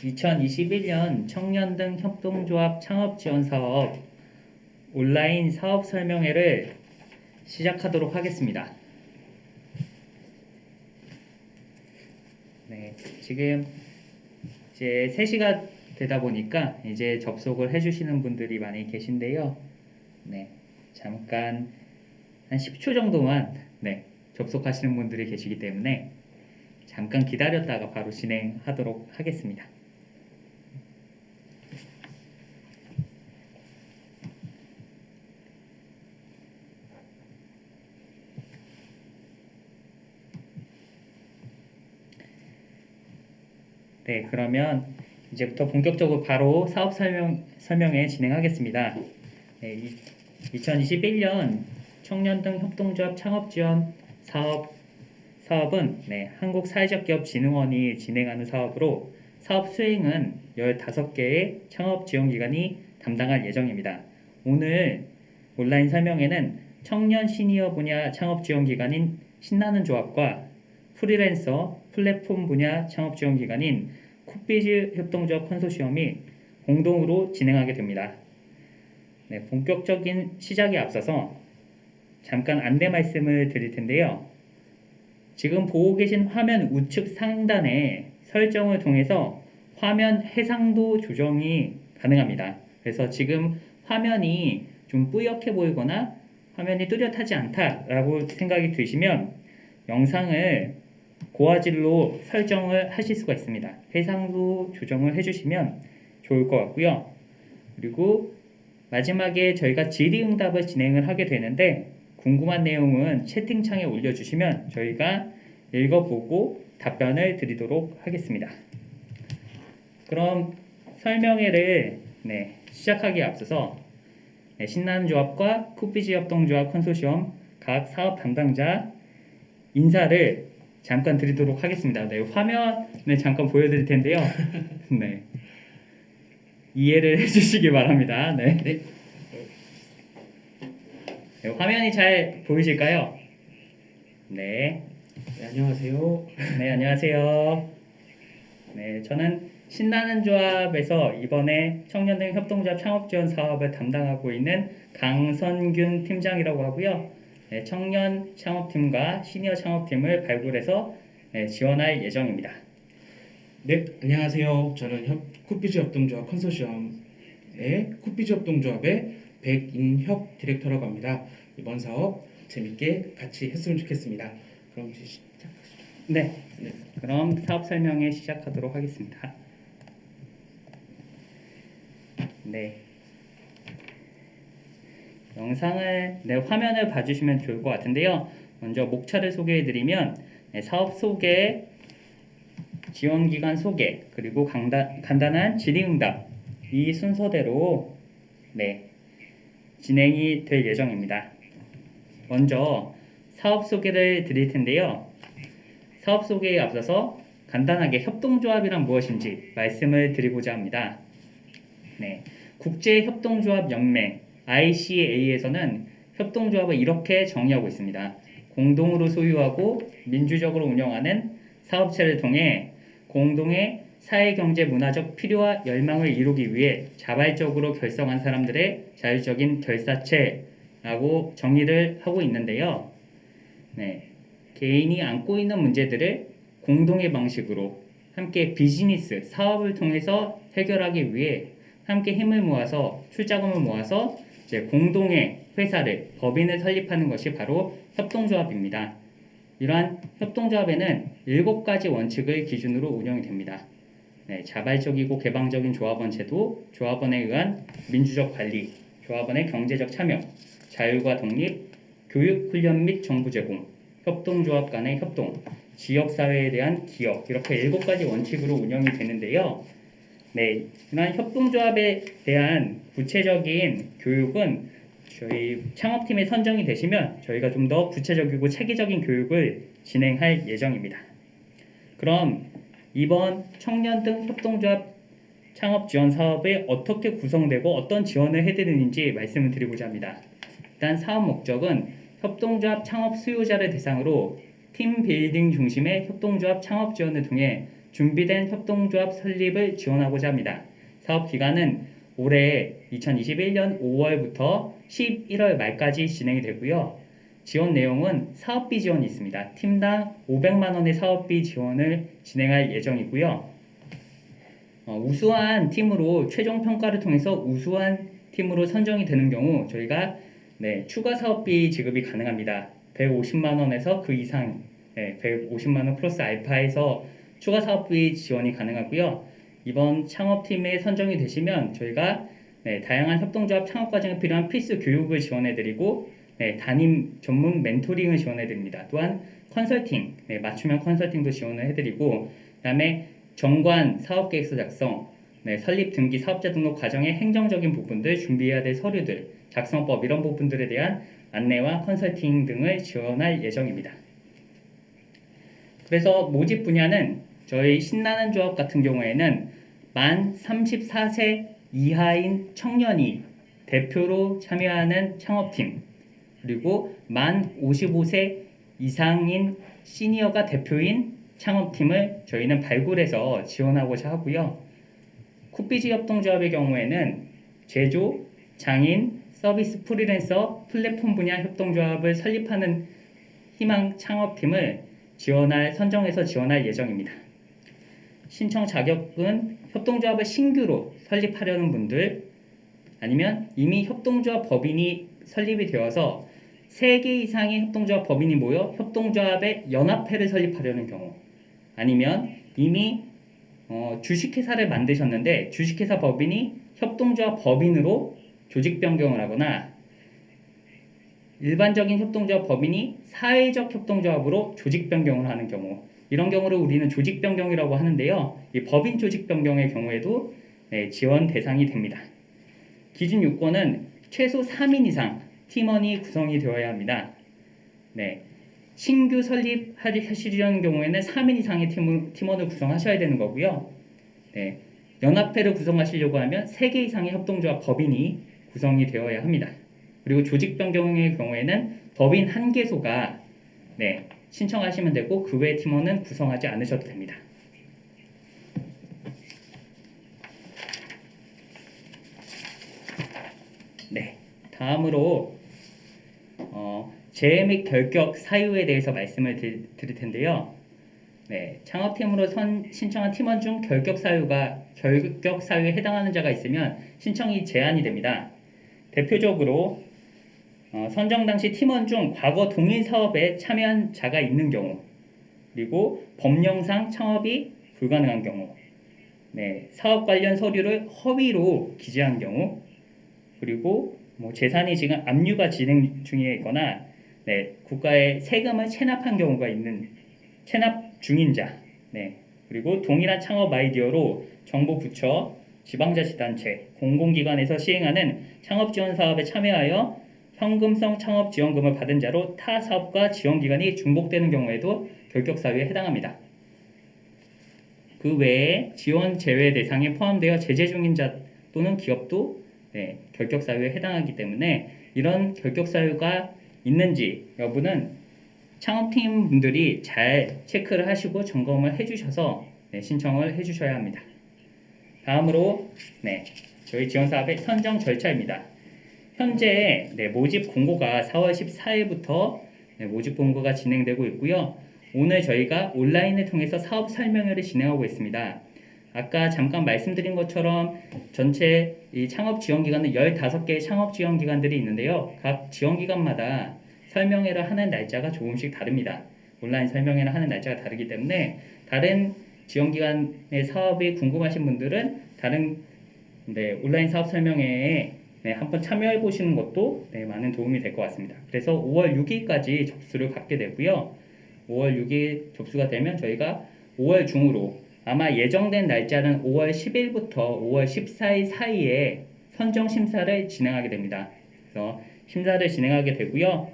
2021년 청년 등 협동조합 창업 지원 사업 온라인 사업 설명회를 시작하도록 하겠습니다. 네, 지금 이제 3시가 되다 보니까 이제 접속을 해주시는 분들이 많이 계신데요. 네, 잠깐 한 10초 정도만 접속하시는 분들이 계시기 때문에 잠깐 기다렸다가 바로 진행하도록 하겠습니다. 네, 그러면 이제부터 본격적으로 바로 사업 설명회 진행하겠습니다. 네, 2021년 청년 등 협동조합 창업 지원 사업은 한국사회적기업진흥원이 진행하는 사업으로 사업 수행은 15개의 창업 지원 기관이 담당할 예정입니다. 오늘 온라인 설명회는 청년 시니어 분야 창업 지원 기관인 신나는 조합과 프리랜서 플랫폼 분야 창업 지원 기관인 쿠비즈 협동조합 컨소시엄이 공동으로 진행하게 됩니다. 네, 본격적인 시작에 앞서서 잠깐 안내 말씀을 드릴 텐데요. 지금 보고 계신 화면 우측 상단에 설정을 통해서 화면 해상도 조정이 가능합니다. 그래서 지금 화면이 좀 뿌옇게 보이거나 화면이 뚜렷하지 않다라고 생각이 드시면 영상을 고화질로 설정을 하실 수가 있습니다. 해상도 조정을 해주시면 좋을 것 같고요. 그리고 마지막에 저희가 질의응답을 진행을 하게 되는데 궁금한 내용은 채팅창에 올려주시면 저희가 읽어보고 답변을 드리도록 하겠습니다. 그럼 설명회를 시작하기에 앞서서 신나는 조합과 쿠비즈 협동조합 컨소시엄 각 사업 담당자 인사를 잠깐 드리도록 하겠습니다. 네, 화면을 잠깐 보여드릴 텐데요. 네, 이해를 해주시기 바랍니다. 네. 네, 화면이 잘 보이실까요? 네. 네, 안녕하세요. 네, 안녕하세요. 네, 저는 신나는 조합에서 이번에 청년 등 협동조합 창업 지원 사업을 담당하고 있는 강선균 팀장이라고 하고요. 네, 청년 창업팀과 시니어 창업팀을 발굴해서 지원할 예정입니다. 네, 안녕하세요. 저는 쿠비즈 협동조합 컨소시엄의 쿠비즈 협동조합의 백인혁 디렉터라고 합니다. 이번 사업 재밌게 같이 했으면 좋겠습니다. 그럼 이제 시작하시죠. 네, 그럼 사업 설명회 시작하도록 하겠습니다. 네, 화면을 봐주시면 좋을 것 같은데요. 먼저 목차를 소개해드리면 사업 소개, 지원기관 소개, 그리고 간단한 질의응답 이 순서대로 진행이 될 예정입니다. 먼저 사업 소개를 드릴 텐데요. 사업 소개에 앞서서 간단하게 협동조합이란 무엇인지 말씀을 드리고자 합니다. 국제협동조합연맹 ICA에서는 협동조합을 이렇게 정의하고 있습니다. 공동으로 소유하고 민주적으로 운영하는 사업체를 통해 공동의 사회경제 문화적 필요와 열망을 이루기 위해 자발적으로 결성한 사람들의 자율적인 결사체라고 정의를 하고 있는데요. 개인이 안고 있는 문제들을 공동의 방식으로 함께 비즈니스, 사업을 통해서 해결하기 위해 함께 힘을 모아서 출자금을 모아서 이제 공동의 회사를, 법인을 설립하는 것이 바로 협동조합입니다. 이러한 협동조합에는 7가지 원칙을 기준으로 운영이 됩니다. 자발적이고 개방적인 조합원 제도, 조합원에 의한 민주적 관리, 조합원의 경제적 참여, 자율과 독립, 교육, 훈련 및 정보 제공, 협동조합 간의 협동, 지역사회에 대한 기여, 이렇게 7가지 원칙으로 운영이 되는데요. 이러한 협동조합에 대한 구체적인 교육은 저희 창업팀에 선정이 되시면 저희가 좀 더 구체적이고 체계적인 교육을 진행할 예정입니다. 그럼 이번 청년 등 협동조합 창업 지원 사업이 어떻게 구성되고 어떤 지원을 해드리는지 말씀을 드리고자 합니다. 일단 사업 목적은 협동조합 창업 수요자를 대상으로 팀 빌딩 중심의 협동조합 창업 지원을 통해 준비된 협동조합 설립을 지원하고자 합니다. 사업 기간은 올해 2021년 5월부터 11월 말까지 진행이 되고요. 지원 내용은 사업비 지원이 있습니다. 팀당 500만 원의 사업비 지원을 진행할 예정이고요. 우수한 팀으로 최종 평가를 통해서 우수한 팀으로 선정이 되는 경우 저희가 추가 사업비 지급이 가능합니다. 150만 원에서 그 이상 150만 원 플러스 알파에서 추가 사업비 지원이 가능하고요. 이번 창업팀에 선정이 되시면 저희가 다양한 협동조합 창업 과정에 필요한 필수 교육을 지원해드리고 담임 전문 멘토링을 지원해드립니다. 또한 컨설팅, 맞춤형 컨설팅도 지원을 해드리고 그 다음에 정관 사업계획서 작성, 설립 등기 사업자 등록 과정의 행정적인 부분들, 준비해야 될 서류들, 작성법 이런 부분들에 대한 안내와 컨설팅 등을 지원할 예정입니다. 그래서 모집 분야는 저희 신나는 조합 같은 경우에는 만 34세 이하인 청년이 대표로 참여하는 창업팀, 그리고 만 55세 이상인 시니어가 대표인 창업팀을 저희는 발굴해서 지원하고자 하고요. 쿡비즈 협동조합의 경우에는 제조, 장인, 서비스 프리랜서, 플랫폼 분야 협동조합을 설립하는 희망 창업팀을 선정해서 지원할 예정입니다. 신청 자격은 협동조합을 신규로 설립하려는 분들, 아니면 이미 협동조합 법인이 설립이 되어서 3개 이상의 협동조합 법인이 모여 협동조합의 연합회를 설립하려는 경우, 아니면 이미 주식회사를 만드셨는데 주식회사 법인이 협동조합 법인으로 조직 변경을 하거나 일반적인 협동조합 법인이 사회적 협동조합으로 조직 변경을 하는 경우, 이런 경우를 우리는 조직 변경이라고 하는데요. 이 법인 조직 변경의 경우에도 지원 대상이 됩니다. 기준 요건은 최소 3인 이상 팀원이 구성이 되어야 합니다. 신규 설립하시려는 경우에는 3인 이상의 팀원을 구성하셔야 되는 거고요. 연합회를 구성하시려고 하면 3개 이상의 협동조합 법인이 구성이 되어야 합니다. 그리고 조직 변경의 경우에는 법인 1개소가 신청하시면 되고 그 외 팀원은 구성하지 않으셔도 됩니다. 다음으로 재해 및 결격 사유에 대해서 말씀을 드릴 텐데요. 창업팀으로 신청한 팀원 중 결격 사유에 해당하는 자가 있으면 신청이 제한이 됩니다. 대표적으로 선정 당시 팀원 중 과거 동일 사업에 참여한 자가 있는 경우, 그리고 법령상 창업이 불가능한 경우, 사업 관련 서류를 허위로 기재한 경우, 그리고 재산이 지금 압류가 진행 중에 있거나 국가에 세금을 체납한 경우가 있는 체납 중인 자, 그리고 동일한 창업 아이디어로 정부 부처, 지방자치단체, 공공기관에서 시행하는 창업지원 사업에 참여하여 현금성 창업지원금을 받은 자로 타 사업과 지원기간이 중복되는 경우에도 결격 사유에 해당합니다. 그 외에 지원 제외 대상에 포함되어 제재 중인 자 또는 기업도 결격 사유에 해당하기 때문에 이런 결격 사유가 있는지 여부는 창업팀 분들이 잘 체크를 하시고 점검을 해주셔서 신청을 해주셔야 합니다. 다음으로 저희 지원사업의 선정 절차입니다. 현재 모집 공고가 4월 14일부터 모집 공고가 진행되고 있고요. 오늘 저희가 온라인을 통해서 사업 설명회를 진행하고 있습니다. 아까 잠깐 말씀드린 것처럼 전체 이 창업 지원 기관은 15개의 창업 지원 기관들이 있는데요. 각 지원 기관마다 설명회를 하는 날짜가 조금씩 다릅니다. 온라인 설명회를 하는 날짜가 다르기 때문에 다른 지원 기관의 사업이 궁금하신 분들은 다른 온라인 사업 설명회에 한번 참여해 보시는 것도 많은 도움이 될 것 같습니다. 그래서 5월 6일까지 접수를 받게 되고요. 5월 6일 접수가 되면 저희가 5월 중으로 아마 예정된 날짜는 5월 10일부터 5월 14일 사이에 선정 심사를 진행하게 됩니다. 그래서 심사를 진행하게 되고요.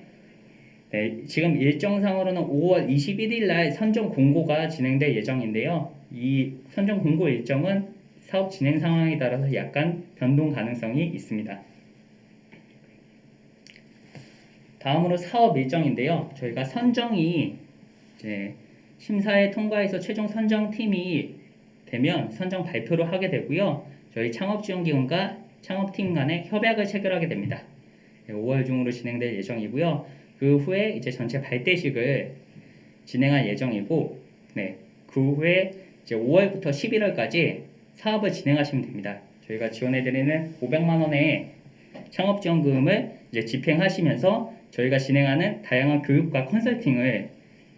지금 일정상으로는 5월 21일 날 선정 공고가 진행될 예정인데요. 이 선정 공고 일정은 사업 진행 상황에 따라서 약간 변동 가능성이 있습니다. 다음으로 사업 일정인데요. 저희가 선정이 심사에 통과해서 최종 선정팀이 되면 선정 발표를 하게 되고요. 저희 창업지원기관과 창업팀 간의 협약을 체결하게 됩니다. 5월 중으로 진행될 예정이고요. 그 후에 이제 전체 발대식을 진행할 예정이고, 그 후에 이제 5월부터 11월까지 사업을 진행하시면 됩니다. 저희가 지원해드리는 500만 원의 창업지원금을 이제 집행하시면서 저희가 진행하는 다양한 교육과 컨설팅을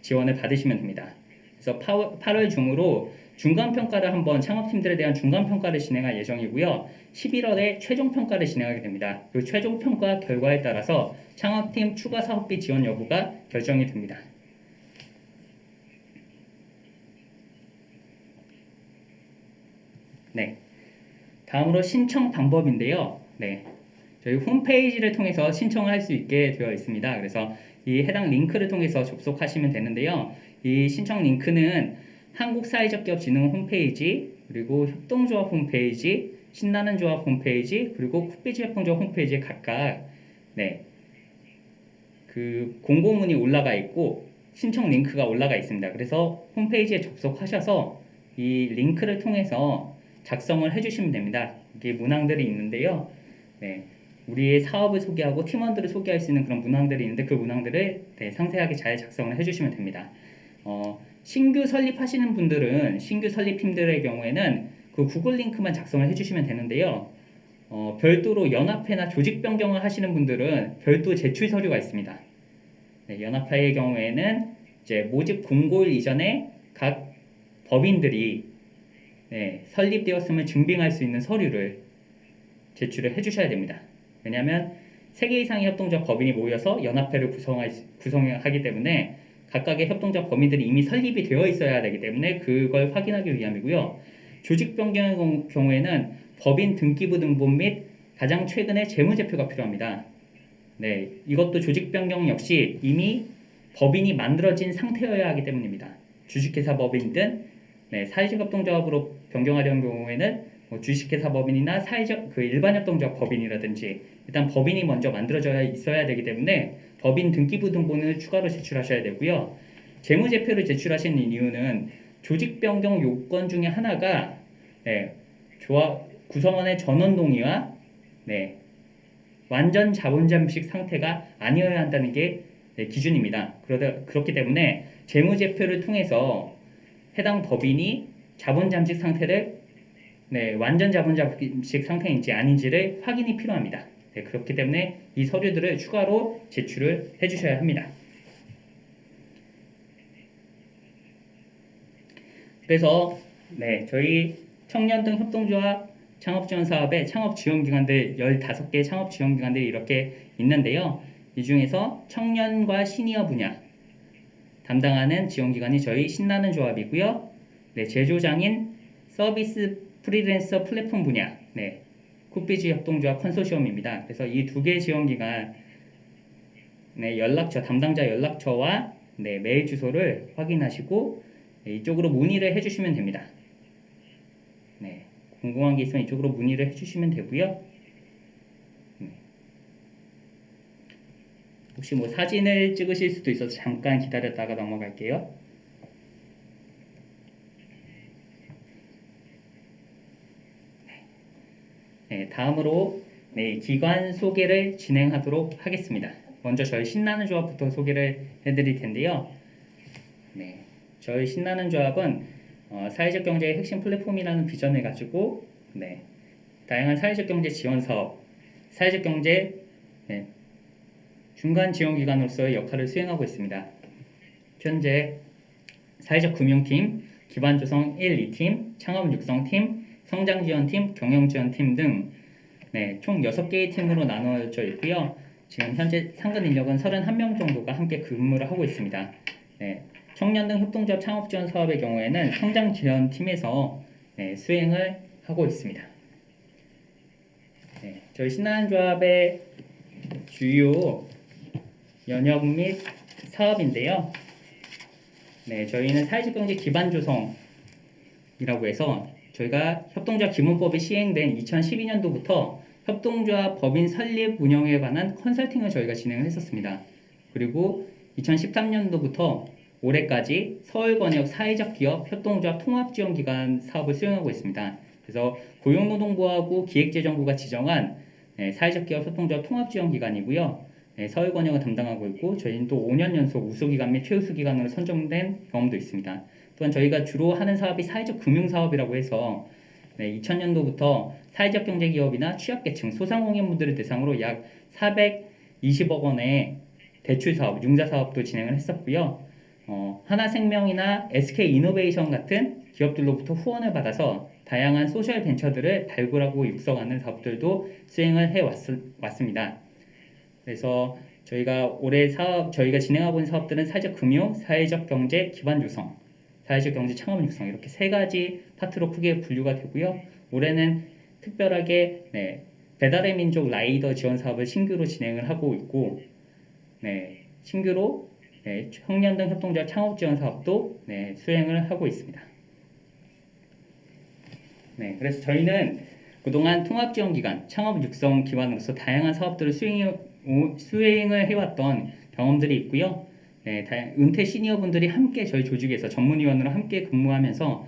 지원을 받으시면 됩니다. 그래서 8월 중으로 중간평가를 한번 창업팀들에 대한 중간평가를 진행할 예정이고요. 11월에 최종평가를 진행하게 됩니다. 그 최종평가 결과에 따라서 창업팀 추가 사업비 지원 여부가 결정이 됩니다. 다음으로 신청 방법인데요. 저희 홈페이지를 통해서 신청을 할 수 있게 되어 있습니다. 그래서 이 해당 링크를 통해서 접속하시면 되는데요. 이 신청 링크는 한국사회적기업진흥 홈페이지, 그리고 협동조합 홈페이지, 신나는 조합 홈페이지, 그리고 쿡비즈 협동조합 홈페이지에 각각 그 공고문이 올라가 있고 신청 링크가 올라가 있습니다. 그래서 홈페이지에 접속하셔서 이 링크를 통해서 작성을 해주시면 됩니다. 이게 문항들이 있는데요. 우리의 사업을 소개하고 팀원들을 소개할 수 있는 그런 문항들이 있는데 그 문항들을 상세하게 잘 작성을 해주시면 됩니다. 신규 설립하시는 분들은 신규 설립팀들의 경우에는 그 구글 링크만 작성을 해주시면 되는데요. 별도로 연합회나 조직 변경을 하시는 분들은 별도 제출 서류가 있습니다. 연합회의 경우에는 이제 모집 공고일 이전에 각 법인들이 설립되었음을 증빙할 수 있는 서류를 제출을 해주셔야 됩니다. 왜냐하면 3개 이상의 협동조합 법인이 모여서 연합회를 구성하기 때문에 각각의 협동조합 법인들이 이미 설립이 되어 있어야 되기 때문에 그걸 확인하기 위함이고요. 조직 변경의 경우에는 법인 등기부 등본 및 가장 최근의 재무제표가 필요합니다. 이것도 조직 변경 역시 이미 법인이 만들어진 상태여야 하기 때문입니다. 주식회사 법인이든 사회적 협동조합으로 변경하려는 경우에는 주식회사 법인이나 사회적 일반 협동조합 법인이라든지 일단 법인이 먼저 만들어져야 있어야 되기 때문에 법인 등기부 등본을 추가로 제출하셔야 되고요. 재무제표를 제출하시는 이유는 조직 변경 요건 중에 하나가 구성원의 전원 동의와 완전 자본 잠식 상태가 아니어야 한다는 게 기준입니다. 그렇기 때문에 재무제표를 통해서 해당 법인이 자본 잠식 상태를 완전 자본 잠식 상태인지 아닌지를 확인이 필요합니다. 그렇기 때문에 이 서류들을 추가로 제출을 해주셔야 합니다. 그래서 저희 청년등 협동조합 창업지원 사업의 창업지원기관들 15개 창업지원기관들이 이렇게 있는데요. 이 중에서 청년과 시니어 분야 담당하는 지원기관이 저희 신나는 조합이고요. 제조장인 서비스 프리랜서 플랫폼 분야 쿡비즈 협동조합 컨소시엄입니다. 그래서 이 2개 지원기관 연락처, 담당자 연락처와 메일 주소를 확인하시고 이쪽으로 문의를 해주시면 됩니다. 궁금한 게 있으면 이쪽으로 문의를 해주시면 되고요. 혹시 사진을 찍으실 수도 있어서 잠깐 기다렸다가 넘어갈게요. 다음으로 기관 소개를 진행하도록 하겠습니다. 먼저 저희 신나는 조합부터 소개를 해드릴 텐데요. 저희 신나는 조합은 사회적 경제의 핵심 플랫폼이라는 비전을 가지고 다양한 사회적 경제 지원 사업, 사회적 경제 중간 지원기관으로서의 역할을 수행하고 있습니다. 현재 사회적 금융팀, 기반 조성 1, 2팀, 창업 육성팀, 성장지원팀, 경영지원팀 등 총 6개의 팀으로 나눠져 있고요. 지금 현재 상근 인력은 31명 정도가 함께 근무를 하고 있습니다. 청년 등 협동조합 창업지원 사업의 경우에는 성장지원팀에서 수행을 하고 있습니다. 저희 신나는 조합의 주요 연역 및 사업인데요. 저희는 사회적 경제 기반 조성이라고 해서 저희가 협동조합 기본법이 시행된 2012년도부터 협동조합 법인 설립 운영에 관한 컨설팅을 저희가 진행을 했었습니다. 그리고 2013년도부터 올해까지 서울권역 사회적 기업 협동조합 통합지원기관 사업을 수행하고 있습니다. 그래서 고용노동부하고 기획재정부가 지정한 사회적 기업 협동조합 통합지원기관이고요. 서울권역을 담당하고 있고 저희는 또 5년 연속 우수기관 및 최우수기관으로 선정된 경험도 있습니다. 또한 저희가 주로 하는 사업이 사회적 금융사업이라고 해서 2000년도부터 사회적 경제기업이나 취약계층, 소상공인분들을 대상으로 약 420억 원의 대출사업, 융자사업도 진행을 했었고요. 하나생명이나 SK이노베이션 같은 기업들로부터 후원을 받아서 다양한 소셜 벤처들을 발굴하고 육성하는 사업들도 수행을 해왔습니다. 그래서 저희가 진행하고 있는 사업들은 사회적 금융, 사회적 경제 기반 조성, 사회적 경제 창업 육성 이렇게 세 가지 파트로 크게 분류가 되고요. 올해는 특별하게 배달의 민족 라이더 지원 사업을 신규로 진행을 하고 있고, 신규로 청년등 협동조합 창업 지원 사업도 수행을 하고 있습니다. 그래서 저희는 그동안 통합지원기관, 창업 육성 기관으로서 다양한 사업들을 수행을 해왔던 경험들이 있고요. 은퇴 시니어분들이 함께 저희 조직에서 전문위원으로 함께 근무하면서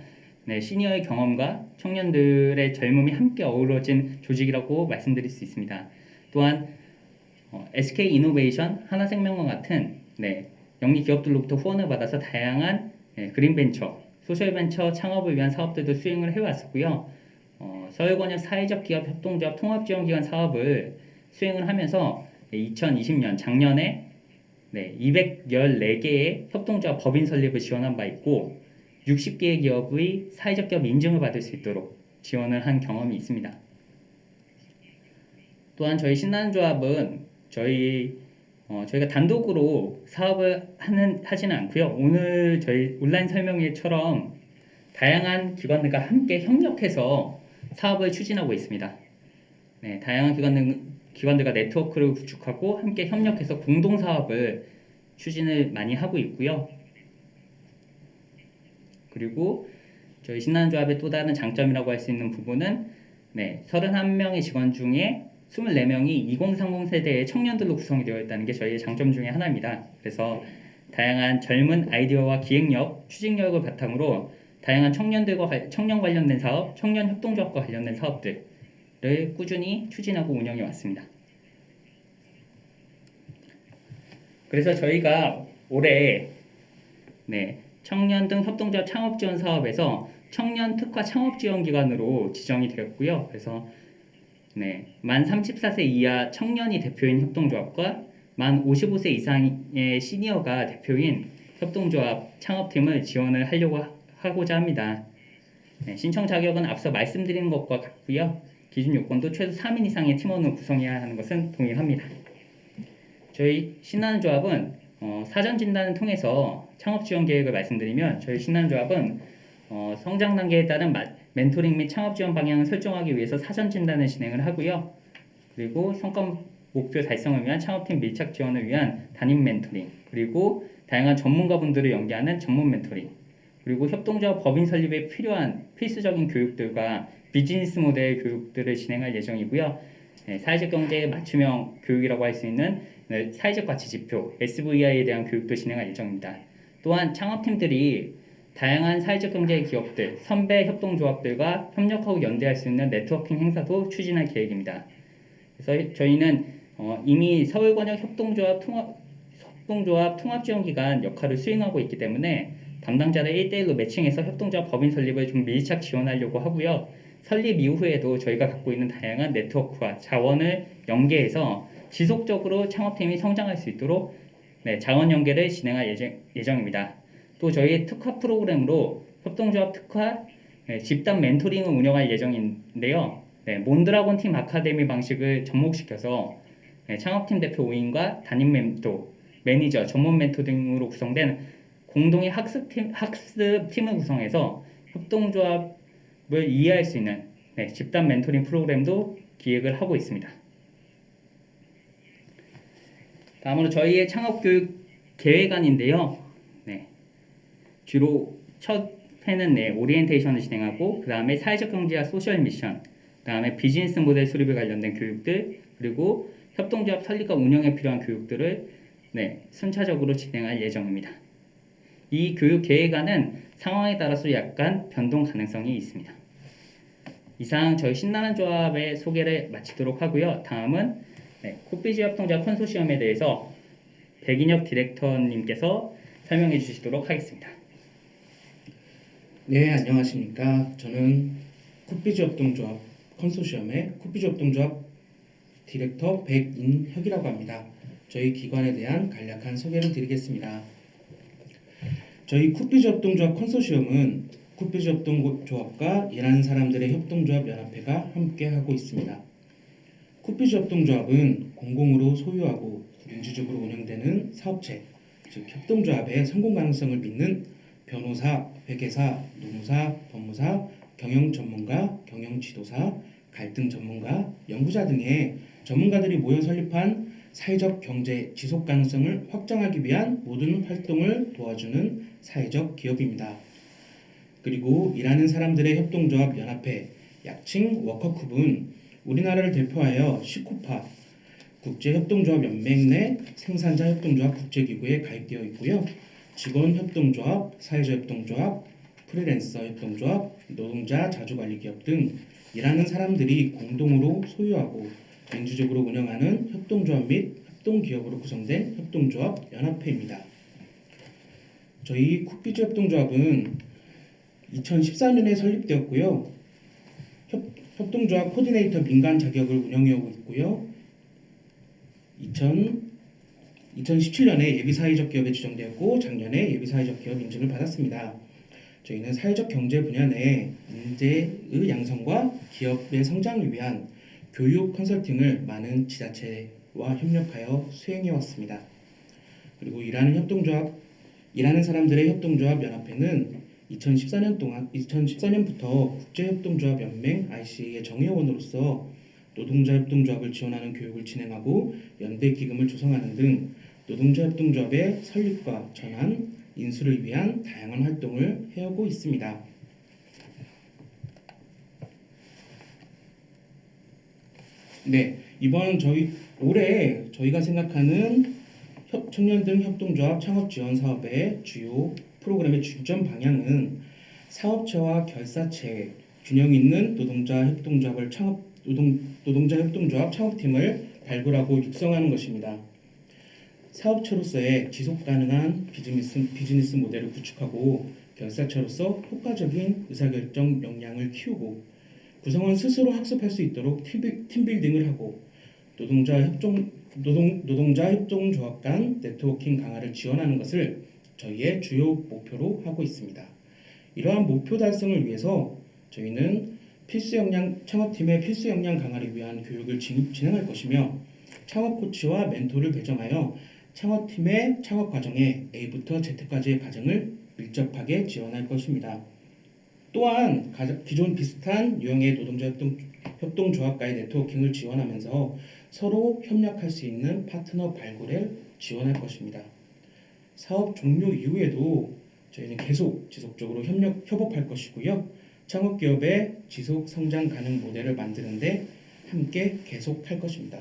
시니어의 경험과 청년들의 젊음이 함께 어우러진 조직이라고 말씀드릴 수 있습니다. 또한 SK이노베이션, 하나생명과 같은 영리 기업들로부터 후원을 받아서 다양한 그린벤처, 소셜벤처 창업을 위한 사업들도 수행을 해왔었고요. 서울권역 사회적 기업 협동조합 통합지원기관 사업을 수행을 하면서 2020년 작년에 214개의 협동조합 법인 설립을 지원한 바 있고 60개의 기업의 사회적 기업 인증을 받을 수 있도록 지원을 한 경험이 있습니다. 또한 저희 신나는 조합은 저희가 단독으로 사업을 하지는 않고요. 오늘 저희 온라인 설명회처럼 다양한 기관들과 함께 협력해서 사업을 추진하고 있습니다. 다양한 기관들과 네트워크를 구축하고 함께 협력해서 공동 사업을 추진을 많이 하고 있고요. 그리고 저희 신나는 조합의 또 다른 장점이라고 할 수 있는 부분은 31명의 직원 중에 24명이 2030 세대의 청년들로 구성이 되어 있다는 게 저희의 장점 중에 하나입니다. 그래서 다양한 젊은 아이디어와 기획력, 추진력을 바탕으로 다양한 청년 관련된 사업, 청년 협동조합과 관련된 사업들을 꾸준히 추진하고 운영해 왔습니다. 그래서 저희가 올해 청년 등 협동조합 창업 지원 사업에서 청년 특화 창업 지원 기관으로 지정이 되었고요. 그래서 만 34세 이하 청년이 대표인 협동조합과 만 55세 이상의 시니어가 대표인 협동조합 창업팀을 지원을 하고자 합니다. 신청 자격은 앞서 말씀드린 것과 같고요. 기준 요건도 최소 3인 이상의 팀원으로 구성해야 하는 것은 동일합니다. 저희 신나는 조합은 사전 진단을 통해서 창업 지원 계획을 말씀드리면 저희 신나는 조합은 성장 단계에 따른 멘토링 및 창업 지원 방향을 설정하기 위해서 사전 진단을 진행을 하고요. 그리고 성과 목표 달성을 위한 창업팀 밀착 지원을 위한 담임 멘토링, 그리고 다양한 전문가분들을 연계하는 전문 멘토링, 그리고 협동조합 법인 설립에 필요한 필수적인 교육들과 비즈니스 모델 교육들을 진행할 예정이고요. 사회적 경제 맞춤형 교육이라고 할 수 있는 사회적 가치 지표 SVI에 대한 교육도 진행할 예정입니다. 또한 창업팀들이 다양한 사회적 경제 기업들, 선배 협동조합들과 협력하고 연대할 수 있는 네트워킹 행사도 추진할 계획입니다. 그래서 저희는 이미 서울권역 협동조합 통합지원기관 역할을 수행하고 있기 때문에 담당자를 1대1로 매칭해서 협동조합 법인 설립을 좀 밀착 지원하려고 하고요. 설립 이후에도 저희가 갖고 있는 다양한 네트워크와 자원을 연계해서 지속적으로 창업팀이 성장할 수 있도록 자원 연계를 진행할 예정입니다. 또 저희의 특화 프로그램으로 협동조합 특화 집단 멘토링을 운영할 예정인데요. 몬드라곤 팀 아카데미 방식을 접목시켜서 창업팀 대표 5인과 담임 멘토, 매니저, 전문 멘토 등으로 구성된 공동의 학습팀을 구성해서 협동조합을 이해할 수 있는 집단 멘토링 프로그램도 기획을 하고 있습니다. 다음으로 저희의 창업교육 계획안인데요. 주로 첫 회는 오리엔테이션을 진행하고 그 다음에 사회적 경제와 소셜 미션, 그 다음에 비즈니스 모델 수립에 관련된 교육들, 그리고 협동조합 설립과 운영에 필요한 교육들을 순차적으로 진행할 예정입니다. 이 교육 계획안은 상황에 따라서 약간 변동 가능성이 있습니다. 이상 저희 신나는 조합의 소개를 마치도록 하고요. 다음은 코피지 협동조합 컨소시엄에 대해서 백인혁 디렉터님께서 설명해 주시도록 하겠습니다. 네, 안녕하십니까. 저는 쿠피지 협동조합 컨소시엄의 쿠피지 협동조합 디렉터 백인혁이라고 합니다. 저희 기관에 대한 간략한 소개를 드리겠습니다. 저희 쿠피지 협동조합 컨소시엄은 쿠피지 협동조합과 일하는 사람들의 협동조합 연합회가 함께 하고 있습니다. 쿠피지 협동조합은 공공으로 소유하고 민주적으로 운영되는 사업체, 즉 협동조합의 성공 가능성을 믿는 변호사, 회계사, 노무사, 법무사, 경영 전문가, 경영 지도사, 갈등 전문가, 연구자 등의 전문가들이 모여 설립한 사회적 경제 지속 가능성을 확장하기 위한 모든 활동을 도와주는 사회적 기업입니다. 그리고 일하는 사람들의 협동조합 연합회, 약칭 워커쿱은 우리나라를 대표하여 시코파 국제협동조합연맹 내 생산자협동조합 국제기구에 가입되어 있고요. 직원협동조합, 사회자협동조합, 프리랜서협동조합, 노동자 자주관리기업 등 일하는 사람들이 공동으로 소유하고 민주적으로 운영하는 협동조합 및 협동기업으로 구성된 협동조합 연합회입니다. 저희 쿠피즈 협동조합은 2014년에 설립되었고요. 협동조합 코디네이터 민간 자격을 운영해오고 있고요. 2017년에 예비사회적 기업에 지정되었고 작년에 예비사회적 기업 인증을 받았습니다. 저희는 사회적 경제 분야 내 인재의 양성과 기업의 성장을 위한 교육 컨설팅을 많은 지자체와 협력하여 수행해 왔습니다. 그리고 일하는 사람들의 협동조합 연합회는 2014년부터 국제협동조합연맹 ICA의 정회원으로서 노동자 협동조합을 지원하는 교육을 진행하고 연대 기금을 조성하는 등 노동자 협동조합의 설립과 전환, 인수를 위한 다양한 활동을 해오고 있습니다. 네, 이번 올해 저희가 생각하는 청년등 협동조합 창업 지원 사업의 주요 프로그램의 중점 방향은 사업체와 결사체 균형 있는 노동자 협동조합 창업팀을 발굴하고 육성하는 것입니다. 사업체로서의 지속 가능한 비즈니스 모델을 구축하고 결사체로서 효과적인 의사결정 역량을 키우고 구성원 스스로 학습할 수 있도록 팀빌딩을 하고 노동자 협동조합 간 네트워킹 강화를 지원하는 것을 저희의 주요 목표로 하고 있습니다. 이러한 목표 달성을 위해서 저희는 창업팀의 필수 역량 강화를 위한 교육을 진행할 것이며 창업 코치와 멘토를 배정하여 창업팀의 창업 과정에 A부터 Z까지의 과정을 밀접하게 지원할 것입니다. 또한 기존 비슷한 유형의 노동자 협동조합과의 네트워킹을 지원하면서 서로 협력할 수 있는 파트너 발굴을 지원할 것입니다. 사업 종료 이후에도 저희는 계속 지속적으로 협업할 것이고요. 창업기업의 지속 성장 가능 모델을 만드는데 함께 계속할 것입니다.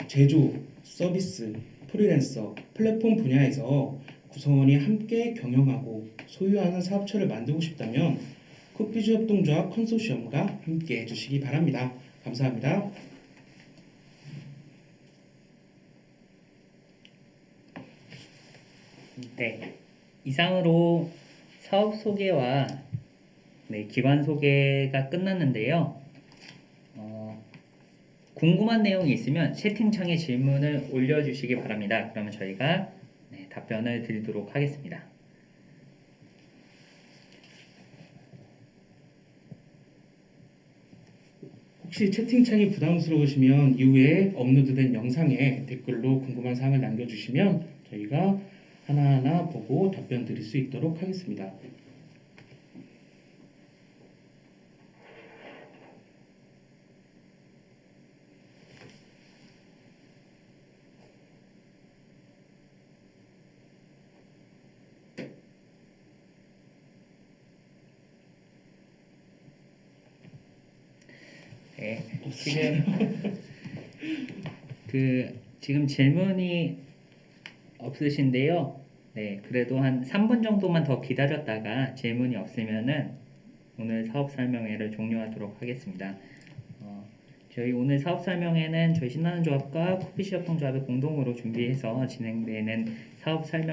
제조, 서비스, 프리랜서, 플랫폼 분야에서 구성원이 함께 경영하고 소유하는 사업체를 만들고 싶다면 쿠피즈 협동조합 컨소시엄과 함께 해주시기 바랍니다. 감사합니다. 네, 이상으로 사업 소개와 기관 소개가 끝났는데요. 궁금한 내용이 있으면 채팅창에 질문을 올려주시기 바랍니다. 그러면 저희가 답변을 드리도록 하겠습니다. 혹시 채팅창이 부담스러우시면 이후에 업로드된 영상에 댓글로 궁금한 사항을 남겨주시면 저희가 하나하나 보고 답변 드릴 수 있도록 하겠습니다. 네, 지금 질문이 없으신데요. 네, 그래도 한 3분 정도만 더 기다렸다가 질문이 없으면은 오늘 사업 설명회를 종료하도록 하겠습니다. 어, 저희 오늘 사업 설명회는 저희 신나는 조합과 쿠피시 협동조합이 공동으로 준비해서 진행되는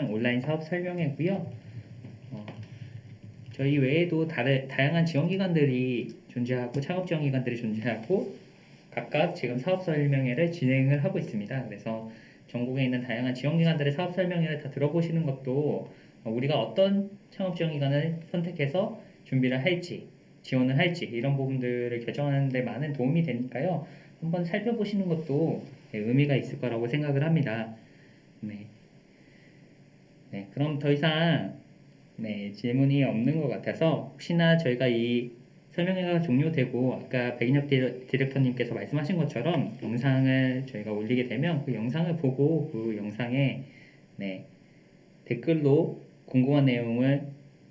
온라인 사업 설명회고요. 어, 저희 외에도 다양한 지원기관들이 존재하고 창업 지원기관들이 존재하고 각각 지금 사업 설명회를 진행을 하고 있습니다. 그래서 전국에 있는 다양한 지원기관들의 사업 설명회를 다 들어보시는 것도 우리가 어떤 창업 지원기관을 선택해서 준비를 할지 지원을 할지 이런 부분들을 결정하는 데 많은 도움이 되니까요. 한번 살펴보시는 것도 의미가 있을 거라고 생각을 합니다. 네. 네, 그럼 더 이상 질문이 없는 것 같아서 혹시나 저희가 이 설명회가 종료되고 아까 백인혁 디렉터님께서 말씀하신 것처럼 영상을 저희가 올리게 되면 그 영상을 보고 그 영상에 댓글로 궁금한 내용을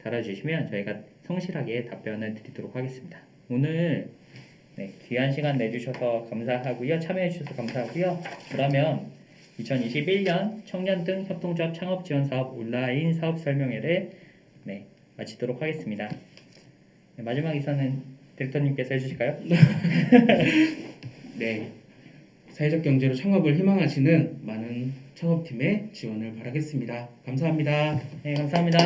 달아주시면 저희가 성실하게 답변을 드리도록 하겠습니다. 오늘 귀한 시간 내주셔서 감사하고요. 참여해주셔서 감사하고요. 그러면 2021년 청년등 협동조합 창업지원사업 온라인 사업 설명회를 마치도록 하겠습니다. 마지막 인사는 디렉터님께서 해주실까요? 네, 사회적 경제로 창업을 희망하시는 많은 창업팀의 지원을 바라겠습니다. 감사합니다. 네, 감사합니다.